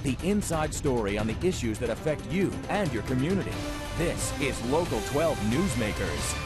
the inside story on the issues that affect you and your community. This is Local 12 Newsmakers.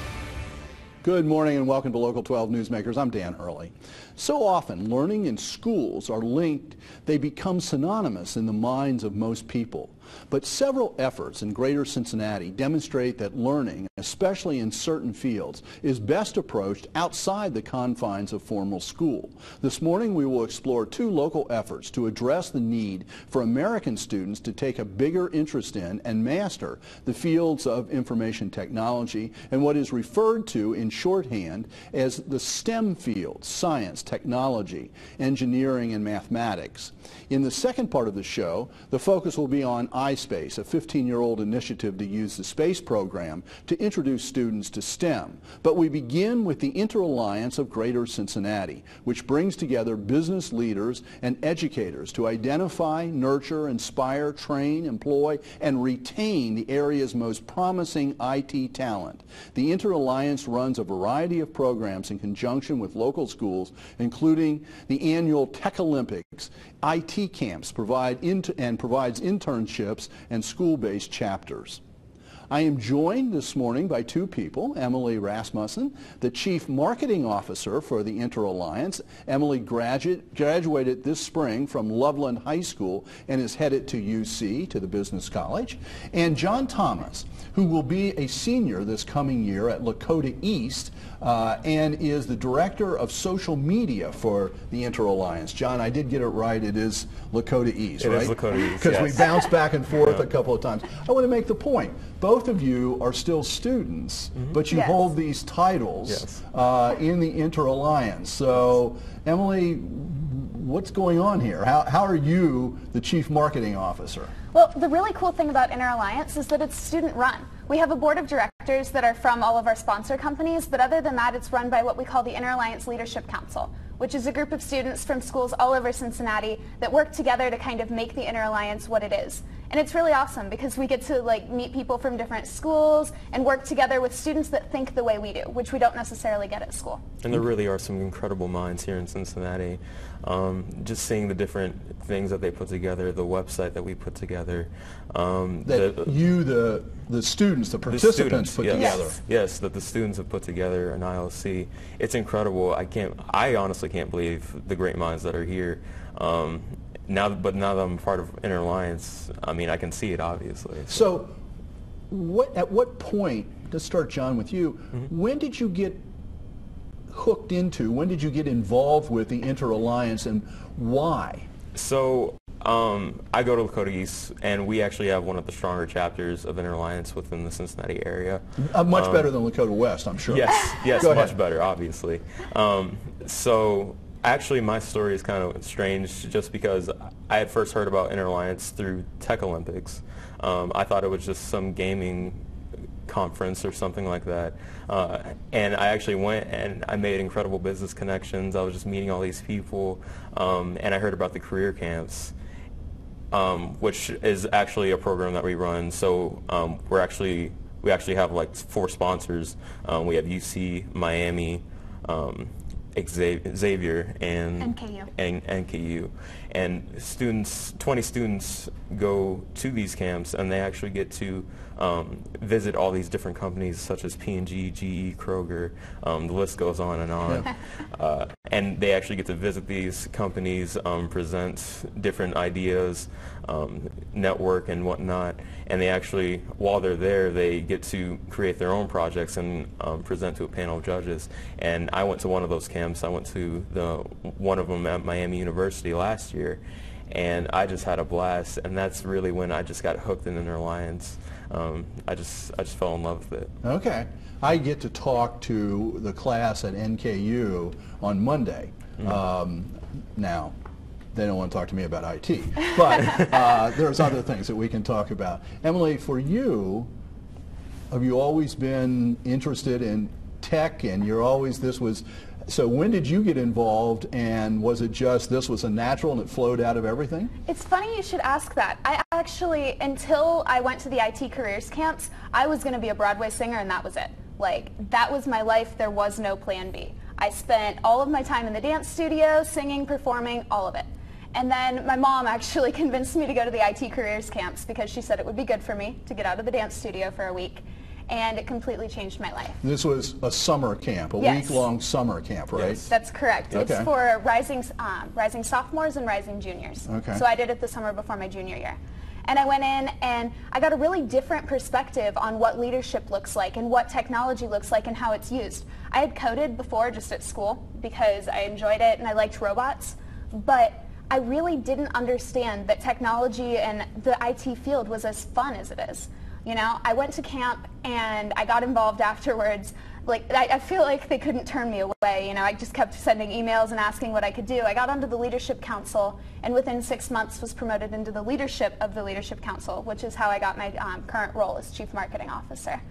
Good morning and welcome to Local 12 Newsmakers. I'm Dan Hurley. So often, learning in schools are linked, they become synonymous in the minds of most people. But several efforts in Greater Cincinnati demonstrate that learning, especially in certain fields, is best approached outside the confines of formal school. This morning we will explore two local efforts to address the need for American students to take a bigger interest in and master the fields of information technology and what is referred to in shorthand as the STEM fields: science, technology, engineering, and mathematics. In the second part of the show, the focus will be on iSpace, a 15-year-old initiative to use the space program to introduce students to STEM. But we begin with the Inter-Alliance of Greater Cincinnati, which brings together business leaders and educators to identify, nurture, inspire, train, employ, and retain the area's most promising IT talent. The Inter-Alliance runs a variety of programs in conjunction with local schools, including the annual Tech Olympics. IT camps provides internships and school-based chapters. I am joined this morning by two people: Emily Rasmussen, the Chief Marketing Officer for the Inter-Alliance. Emily graduated this spring from Loveland High School and is headed to UC, to the Business College. And John Thomas, who will be a senior this coming year at Lakota East and is the Director of Social Media for the Inter-Alliance. John, I did get it right. It is Lakota East, right? It is Lakota East, because yes. we bounced back and forth a couple of times. I want to make the point. Both of you are still students, but you Yes. hold these titles in the Inter-Alliance. So, Emily, what's going on here? How are you the Chief Marketing Officer? Well, the really cool thing about Inter-Alliance is that it's student-run. We have a board of directors that are from all of our sponsor companies, but other than that, it's run by what we call the Inter-Alliance Leadership Council, which is a group of students from schools all over Cincinnati that work together to kind of make the Inter-Alliance what it is. And it's really awesome because we get to meet people from different schools and work together with students that think the way we do, which we don't necessarily get at school. And there really are some incredible minds here in Cincinnati. Just seeing the different things that they put together, the website that we put together. The students, the participants put together. Yes, that the students have put together in ILC. It's incredible. I honestly can't believe the great minds that are here. Now that I'm part of Inter-Alliance, I mean, I can see it, obviously. So at what point, let's start, John, with you, when did you get hooked into, when did you get involved with the Inter-Alliance, and why? So I go to Lakota East, and we actually have one of the stronger chapters of Inter-Alliance within the Cincinnati area. Much better than Lakota West, I'm sure. Yes, much better, obviously. So actually, my story is kind of strange just because I had first heard about Inter-Alliance through Tech Olympics. I thought it was just some gaming conference or something like that. And I actually went and I made incredible business connections. I was just meeting all these people, and I heard about the career camps, which is actually a program that we run. So we actually have like 4 sponsors. We have UC, Miami, Xavier, and NKU. And 20 students go to these camps, and they actually get to visit all these different companies such as P&G, GE, Kroger, the list goes on and on. And they actually get to visit these companies, present different ideas, network and whatnot. And they actually, while they're there, they get to create their own projects and present to a panel of judges. And I went to one of those camps. I went to one of them at Miami University last year, and I just had a blast. And that's really when I just got hooked in Inter-Alliance. I just fell in love with it. Okay. I get to talk to the class at NKU on Monday. Now, they don't want to talk to me about IT, but there's other things that we can talk about. Emily, for you, have you always been interested in tech, and so when did you get involved, and was it just this was a natural and it flowed out of everything? It's funny you should ask that. I actually, until I went to the IT careers camps, I was going to be a Broadway singer, and that was it. That was my life. There was no plan B. I spent all of my time in the dance studio, singing, performing, all of it. And then my mom actually convinced me to go to the IT careers camps because she said it would be good for me to get out of the dance studio for a week. And it completely changed my life. This was a summer camp, a Yes. week-long summer camp, right? Yes. That's correct. Okay. It's for rising sophomores and rising juniors. Okay. So I did it the summer before my junior year. And I went in and I got a really different perspective on what leadership looks like and what technology looks like and how it's used. I had coded before just at school because I enjoyed it and I liked robots, but I really didn't understand that technology and the IT field was as fun as it is. You know, I went to camp and I got involved afterwards. Like, I feel like they couldn't turn me away. You know, I just kept sending emails and asking what I could do. I got onto the Leadership Council and within 6 months was promoted into the leadership of the Leadership Council, which is how I got my current role as Chief Marketing Officer.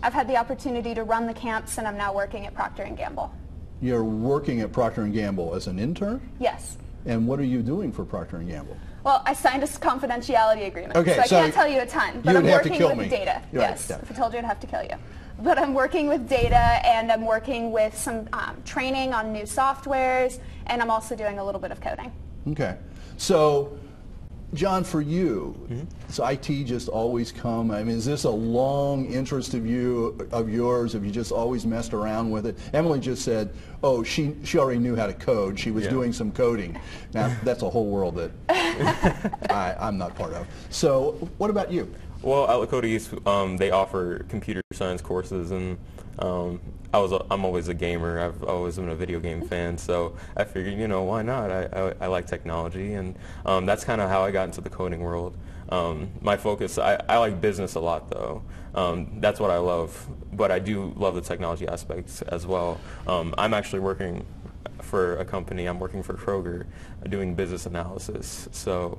I've had the opportunity to run the camps and I'm now working at Procter & Gamble. You're working at Procter & Gamble as an intern? Yes. And what are you doing for Procter & Gamble? Well, I signed a confidentiality agreement, Okay, so I so can't tell you a ton, you but would I'm have to working kill with me. data. You're right, Yes, yeah. if I told you, I'd have to kill you. But I'm working with data, and I'm working with some training on new softwares, and I'm also doing a little bit of coding. Okay. So, John, for you, does IT just always come? I mean, is this a long interest of yours? Have you just always messed around with it? Emily just said, oh, she already knew how to code. She was doing some coding. Now, that's a whole world that I'm not part of. So, what about you? Well, at Lakota East, they offer computer science courses, and I'm always a gamer. I've always been a video game fan, so I figured, you know, why not? I like technology, and that's kind of how I got into the coding world. My focus, I like business a lot, though. That's what I love, but I do love the technology aspects as well. I'm actually working for a company. I'm working for Kroger, doing business analysis. So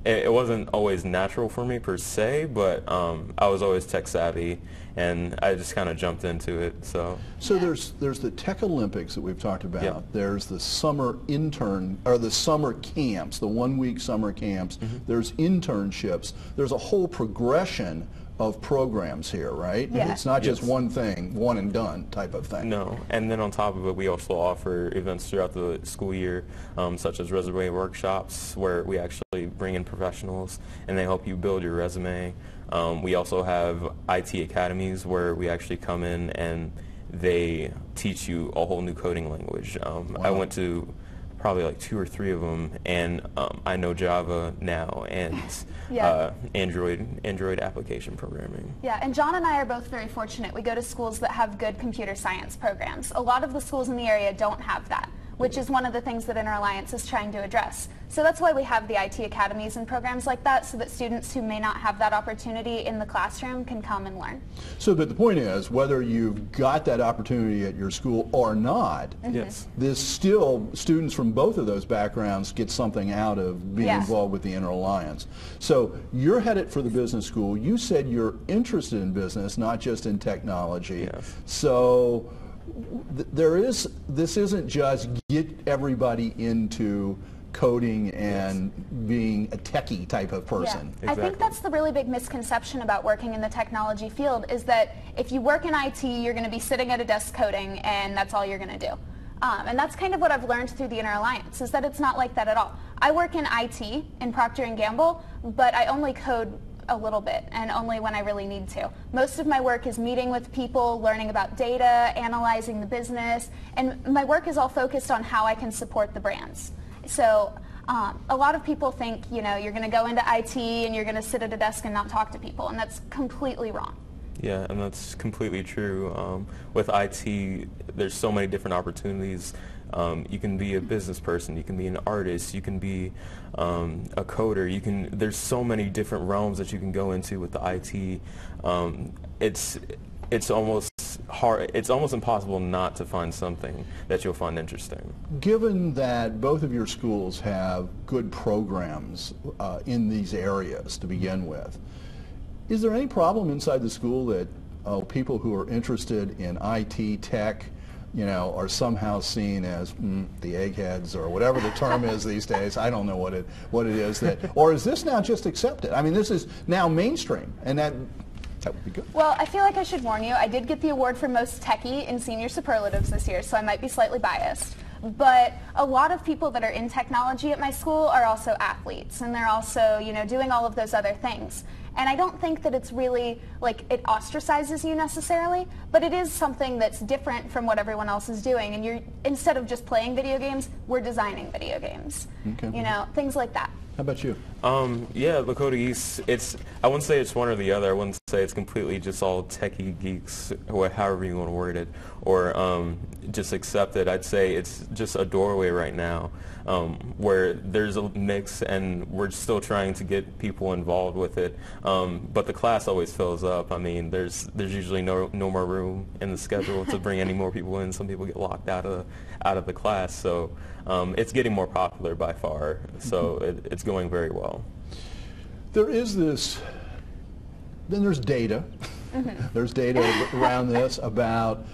it wasn't always natural for me per se, but I was always tech savvy, and I just kind of jumped into it. So there's the Tech Olympics that we've talked about. Yep. There's the summer the summer camps, the 1-week summer camps. There's internships. There's a whole progression of programs here, right? Yeah. It's not just one thing, one and done type of thing. No, and then on top of it, we also offer events throughout the school year, such as resume workshops, where we actually bring in professionals and they help you build your resume. We also have IT academies where we actually come in and they teach you a whole new coding language. I went to probably like 2 or 3 of them, and I know Java now and Android application programming. Yeah, and John and I are both very fortunate. We go to schools that have good computer science programs. A lot of the schools in the area don't have that, which is one of the things that Interalliance is trying to address. So that's why we have the IT academies and programs like that, so that students who may not have that opportunity in the classroom can come and learn. So, but the point is, whether you've got that opportunity at your school or not, Yes. there's still students from both of those backgrounds get something out of being involved with the Interalliance. So you're headed for the business school. You said you're interested in business, not just in technology. Yes. So this isn't just get everybody into coding and being a techie type of person. Yeah. I think that's the really big misconception about working in the technology field, is that if you work in IT, you're going to be sitting at a desk coding and that's all you're going to do. And that's kind of what I've learned through the Interalliance, is that it's not like that at all. I work in IT in Procter & Gamble, but I only code a little bit and only when I really need to. Most of my work is meeting with people, learning about data, analyzing the business, and my work is all focused on how I can support the brands. So a lot of people think, you know, you're going to go into IT and you're going to sit at a desk and not talk to people, and that's completely wrong. Yeah, and that's completely true. With IT, there's so many different opportunities. You can be a business person, you can be an artist, you can be a coder. There's so many different realms that you can go into with the IT. It's almost hard. It's almost impossible not to find something that you'll find interesting. Given that both of your schools have good programs in these areas to begin with, is there any problem inside the school that people who are interested in IT, tech, you know, are somehow seen as the eggheads or whatever the term is these days? I don't know what it is or is this now just accepted? I mean, this is now mainstream, and that would be good. Well, I feel like I should warn you. I did get the award for most techie in senior superlatives this year, so I might be slightly biased. But a lot of people that are in technology at my school are also athletes, and they're also, you know, doing all of those other things. And I don't think that it's really like it ostracizes you necessarily, but it is something that's different from what everyone else is doing. And you're, instead of just playing video games, we're designing video games. Okay. You know, things like that. How about you? Yeah, Lakota East, I wouldn't say it's one or the other. I wouldn't say it's completely just all techie geeks, or however you want to word it, or just accept it. I'd say it's just a doorway right now where there's a mix, and we're still trying to get people involved with it. But the class always fills up. I mean, there's usually no more room in the schedule to bring any more people in. Some people get locked out of the class, so it's getting more popular by far. So it's going very well. There is this, then there's data. There's data around this about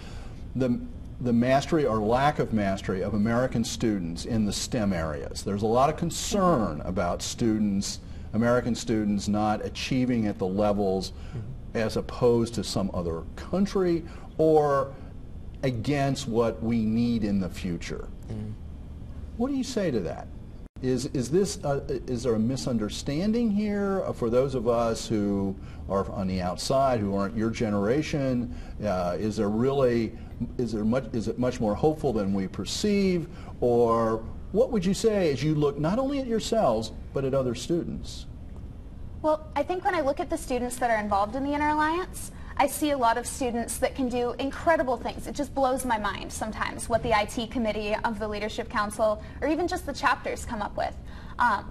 the mastery or lack of mastery of American students in the STEM areas. There's a lot of concern about students, American students, not achieving at the levels as opposed to some other country, or against what we need in the future. What do you say to that? Is there a misunderstanding here for those of us who are on the outside, who aren't your generation? Is it much more hopeful than we perceive? Or what would you say as you look not only at yourselves but at other students? Well, I think when I look at the students that are involved in the Inner Alliance, I see a lot of students that can do incredible things. It just blows my mind sometimes what the IT committee of the Leadership Council or even just the chapters come up with.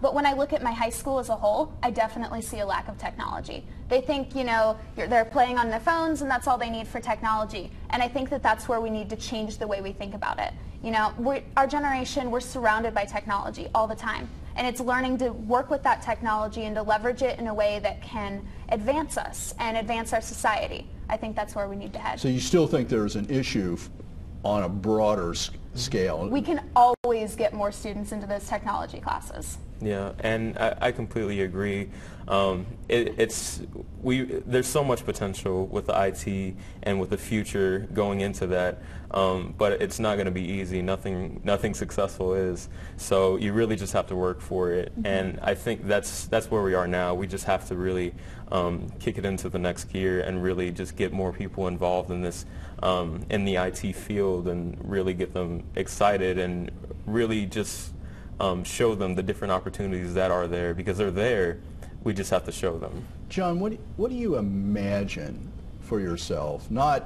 But when I look at my high school as a whole, I definitely see a lack of technology. They think, you know, they're playing on their phones and that's all they need for technology. And I think that that's where we need to change the way we think about it. You know, our generation, we're surrounded by technology all the time. And it's learning to work with that technology and to leverage it in a way that can advance us and advance our society. I think that's where we need to head. So you still think there's an issue on a broader scale? We can always get more students into those technology classes. Yeah, and I completely agree. There's so much potential with the IT and with the future going into that, but it's not going to be easy. Nothing successful is. So you really just have to work for it, and I think that's where we are now. We just have to really kick it into the next gear and really just get more people involved in this, in the IT field, and really get them excited and really just show them the different opportunities that are there, because they're there. We just have to show them. John, what do you imagine for yourself? Not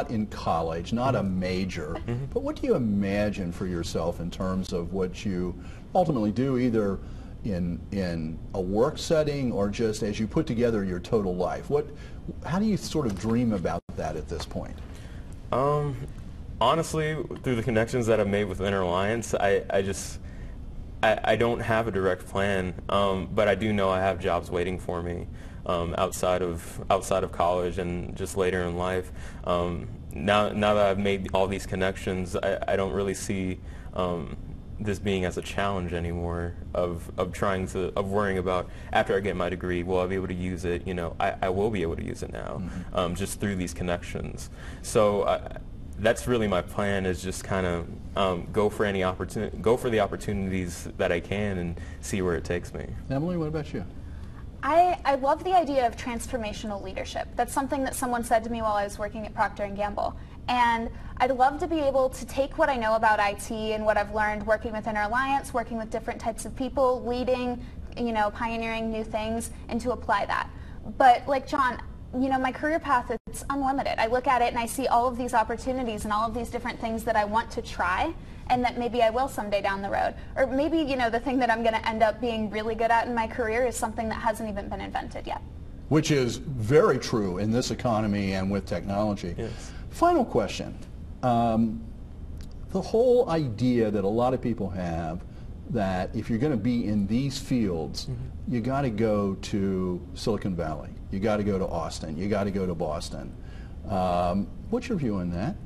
in college, not a major, but what do you imagine for yourself in terms of what you ultimately do, either in a work setting or just as you put together your total life? How do you sort of dream about that at this point? Honestly, through the connections that I've made with Inner Alliance, I don't have a direct plan, but I do know I have jobs waiting for me outside of college and just later in life. Now that I've made all these connections, I don't really see this being as a challenge anymore of worrying about, after I get my degree, will I be able to use it? You know, I will be able to use it now, just through these connections. So that's really my plan, is just kind of go for the opportunities that I can and see where it takes me. Emily, what about you? I love the idea of transformational leadership. That's something that someone said to me while I was working at Procter & Gamble. And I'd love to be able to take what I know about IT and what I've learned working with Inner Alliance, working with different types of people, leading, you know, pioneering new things, and to apply that. But like John, you know, my career path, it's unlimited. I look at it and I see all of these opportunities and all of these different things that I want to try, and that maybe I will someday down the road. Or maybe, you know, the thing that I'm going to end up being really good at in my career is something that hasn't even been invented yet. Which is very true in this economy and with technology. Yes. Final question. The whole idea that a lot of people have that if you're going to be in these fields, you got to go to Silicon Valley, you got to go to Austin, you got to go to Boston. What's your view on that?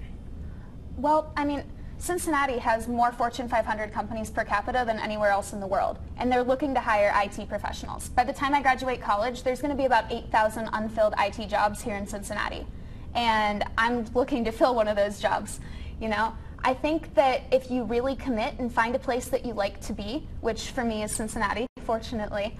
Well, I mean, Cincinnati has more Fortune 500 companies per capita than anywhere else in the world, and they're looking to hire IT professionals. By the time I graduate college, there's going to be about 8,000 unfilled IT jobs here in Cincinnati, and I'm looking to fill one of those jobs. You know, I think that if you really commit and find a place that you like to be, which for me is Cincinnati, fortunately,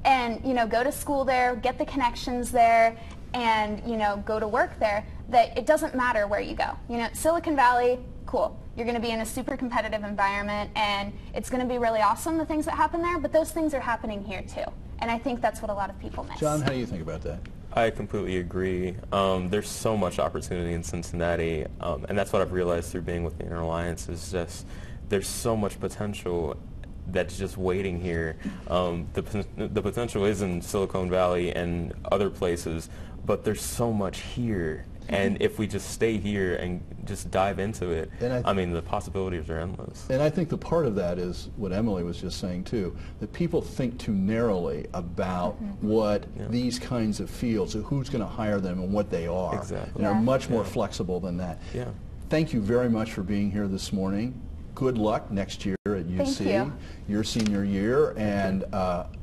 and go to school there, get the connections there, and go to work there, that it doesn't matter where you go. Silicon Valley, cool. You're going to be in a super competitive environment, and it's going to be really awesome, the things that happen there, but those things are happening here too. And I think that's what a lot of people miss. John, how do you think about that? I completely agree. There's so much opportunity in Cincinnati, and that's what I've realized through being with the Inner Alliance is just there's so much potential that's just waiting here. The potential is in Silicon Valley and other places, but there's so much here. And if we just stay here and just dive into it, I mean, the possibilities are endless. And I think the part of that is what Emily was just saying too, that people think too narrowly about what these kinds of fields, who's going to hire them and what they are. Exactly. And are much more flexible than that. Yeah. Thank you very much for being here this morning. Good luck next year at UC, Thank you. Your senior year, and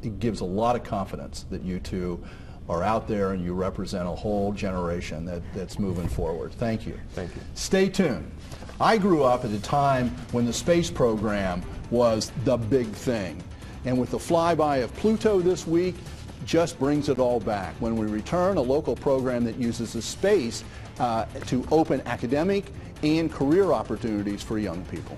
it gives a lot of confidence that you two are out there and you represent a whole generation that's moving forward. Thank you. Thank you. Stay tuned. I grew up at a time when the space program was the big thing. And with the flyby of Pluto this week, just brings it all back. When we return, a local program that uses the space to open academic and career opportunities for young people.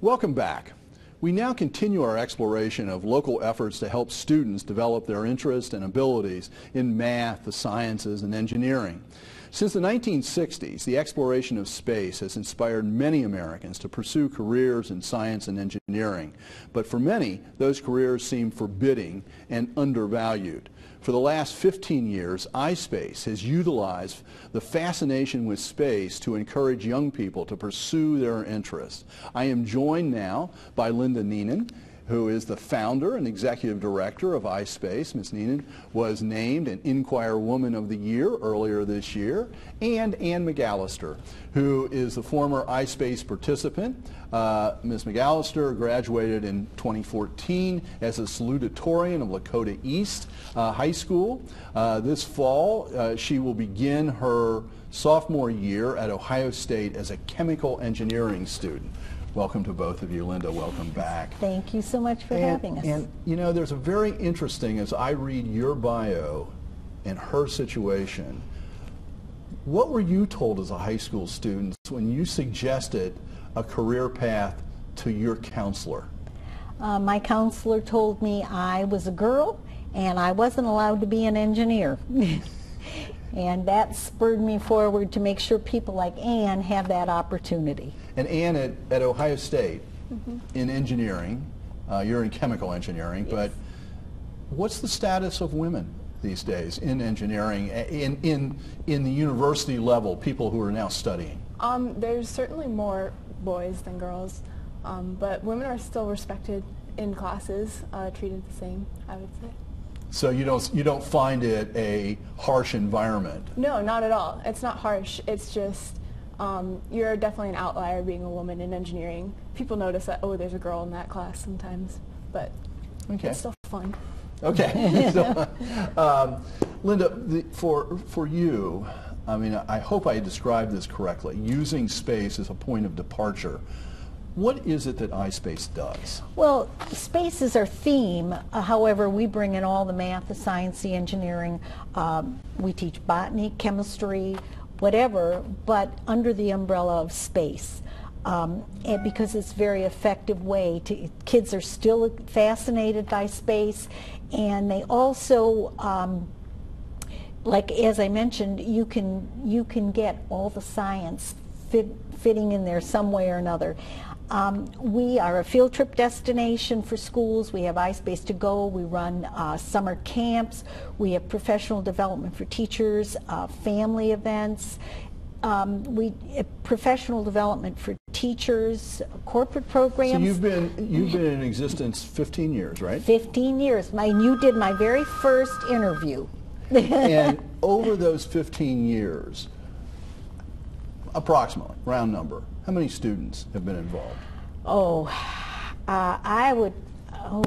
Welcome back. We now continue our exploration of local efforts to help students develop their interests and abilities in math, the sciences, and engineering. Since the 1960s, the exploration of space has inspired many Americans to pursue careers in science and engineering. But for many, those careers seem forbidding and undervalued. For the last 15 years, iSpace has utilized the fascination with space to encourage young people to pursue their interests. I am joined now by Linda Neenan, who is the founder and executive director of iSpace. Ms. Neenan was named an Inquirer Woman of the Year earlier this year, and Ann McAlister, who is the former iSpace participant. Ms. McAlister graduated in 2014 as a salutatorian of Lakota East High School. This fall, she will begin her sophomore year at Ohio State as a chemical engineering student. Welcome to both of you. Linda, welcome back. Thank you so much for having us. And there's a very interesting, as I read your bio and her situation, what were you told as a high school student when you suggested a career path to your counselor? My counselor told me I was a girl and I wasn't allowed to be an engineer. And that spurred me forward to make sure people like Ann have that opportunity. And Ann at Ohio State in engineering, you're in chemical engineering, but what's the status of women these days in engineering, in the university level, people who are now studying? There's certainly more boys than girls, but women are still respected in classes, treated the same, I would say. So you don't find it a harsh environment? No, not at all. It's not harsh. It's just you're definitely an outlier being a woman in engineering. People notice that, oh, there's a girl in that class sometimes, but it's still fun. Okay. So, Linda, for you, I mean, I hope I described this correctly, using space as a point of departure. What is it that iSpace does? Well, space is our theme. However, we bring in all the math, the science, the engineering. We teach botany, chemistry, whatever, but under the umbrella of space. And because it's a very effective way to, kids are still fascinated by space, and they also, like as I mentioned, you can get all the science fitting in there some way or another. We are a field trip destination for schools. We have iSpace to Go. We run summer camps. We have professional development for teachers, family events. Professional development for teachers, corporate programs. So you've been in existence 15 years, right? 15 years. You did my very first interview. And over those 15 years, approximately, round number, how many students have been involved? Oh, I Oh,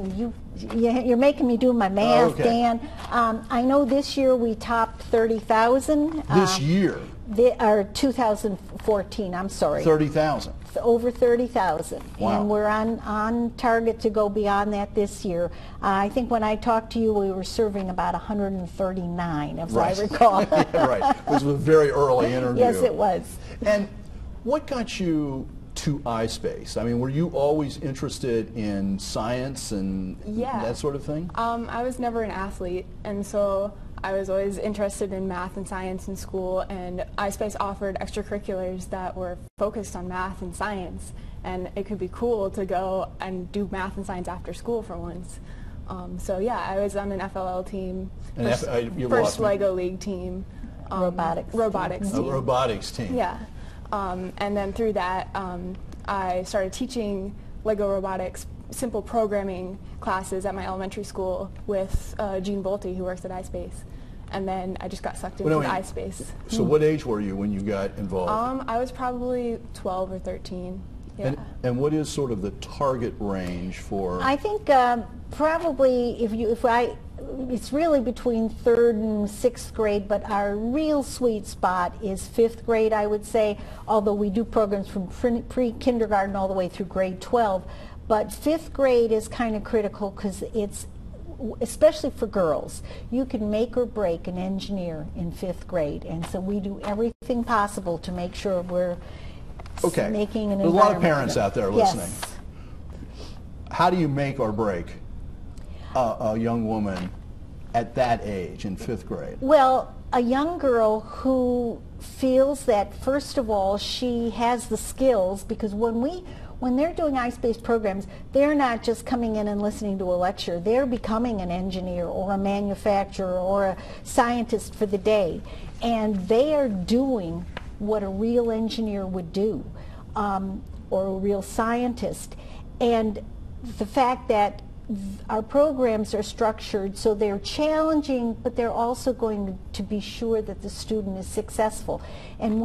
you're making me do my math, okay. Dan. I know this year we topped 30,000. This year? Or 2014, I'm sorry. 30,000. Over 30,000. Wow. And we're on target to go beyond that this year. I think when I talked to you, we were serving about 139, if I recall. Yeah, right. It was a very early interview. Yes, it was. And what got you to iSpace? I mean, were you always interested in science and that sort of thing? I was never an athlete, and so I was always interested in math and science in school, and iSpace offered extracurriculars that were focused on math and science, and it could be cool to go and do math and science after school for once. So yeah, I was on an FLL team, first Lego League team. Robotics team. A robotics team. Yeah. And then through that, I started teaching Lego robotics, simple programming classes at my elementary school with Gene Bolte, who works at iSpace. And then I just got sucked into iSpace. So what age were you when you got involved? I was probably 12 or 13. Yeah. And what is sort of the target range for? I think probably it's really between 3rd and 6th grade, but our real sweet spot is 5th grade, I would say, although we do programs from pre-kindergarten all the way through grade 12. But 5th grade is kind of critical because it's, especially for girls, you can make or break an engineer in 5th grade. And so we do everything possible to make sure we're making an environment. There's a lot of parents out there listening. Yes. How do you make or break a young woman at that age in 5th grade? Well, a young girl who feels that, first of all, she has the skills, because when they're doing iSpace programs, they're not just coming in and listening to a lecture. They're becoming an engineer or a manufacturer or a scientist for the day. And they are doing what a real engineer would do, or a real scientist. And the fact that our programs are structured so they're challenging, but they're also going to be sure that the student is successful. And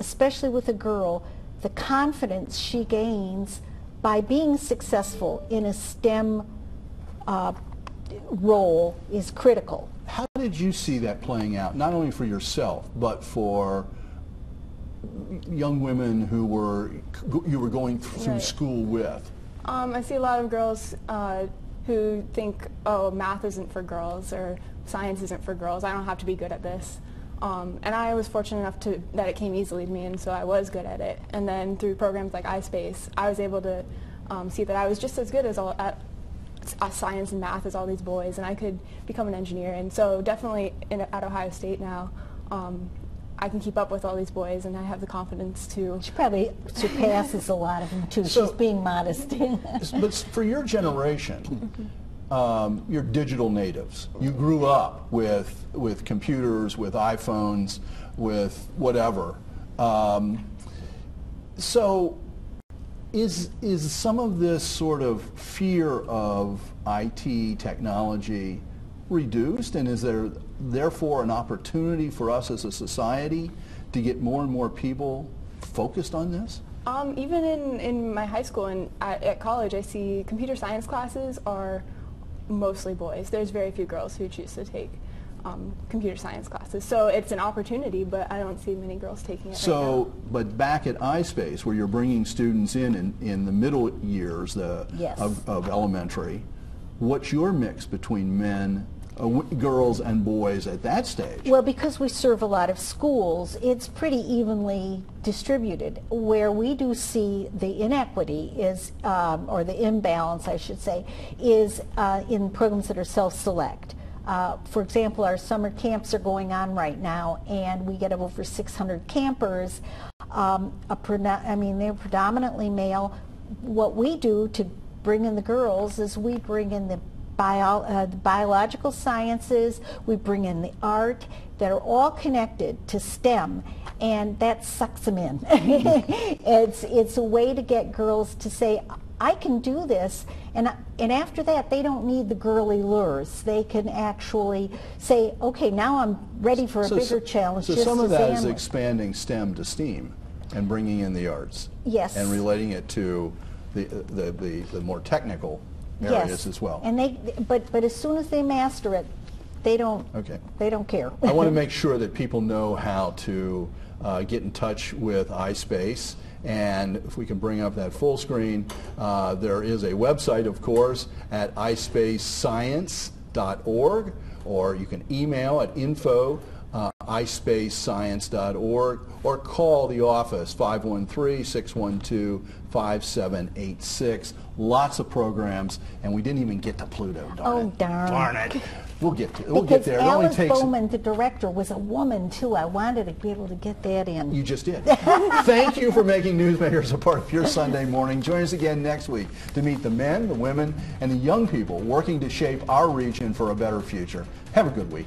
especially with a girl, the confidence she gains by being successful in a STEM role is critical. How did you see that playing out, not only for yourself, but for young women who you were going through school with? I see a lot of girls who think, oh, math isn't for girls or science isn't for girls. I don't have to be good at this. And I was fortunate enough that it came easily to me, and so I was good at it. And then through programs like iSpace, I was able to see that I was just as good at science and math as all these boys, and I could become an engineer. And so definitely at Ohio State now, I can keep up with all these boys, and I have the confidence to. She probably surpasses a lot of them too. So, she's being modest. But for your generation, you're digital natives. You grew up with computers, with iPhones, with whatever. So is some of this sort of fear of IT technology reduced, and is there therefore an opportunity for us as a society to get more and more people focused on this? Even in my high school and at college, I see computer science classes are mostly boys. There's very few girls who choose to take computer science classes. So it's an opportunity, but I don't see many girls taking it right now. But back at iSpace, where you're bringing students in the middle years of elementary, what's your mix between men, girls and boys at that stage? Well, because we serve a lot of schools, it's pretty evenly distributed. Where we do see the inequity is, or the imbalance, I should say, is in programs that are self-select. For example, our summer camps are going on right now, and we get over 600 campers. They're predominantly male. What we do to bring in the girls is we bring in the biological sciences, we bring in the art, that are all connected to STEM, and that sucks them in. It's a way to get girls to say, I can do this, and after that they don't need the girly lures. They can actually say, okay, now I'm ready for a bigger challenge. So some of that is expanding STEM to STEAM and bringing in the arts. Yes. And relating it to the more technical areas as well. And but as soon as they master it, they don't care. I want to make sure that people know how to get in touch with iSpace. And if we can bring up that full screen, there is a website, of course, at iSpaceScience.org, or you can email at info@iSpaceScience.org, or call the office, 513-612-5786. Lots of programs, and we didn't even get to Pluto, darn it. Darn it. We'll get there. It Alice only takes... Bowman, the director, was a woman, too. I wanted to be able to get that in. You just did. Thank you for making Newsmakers a part of your Sunday morning. Join us again next week to meet the men, the women, and the young people working to shape our region for a better future. Have a good week.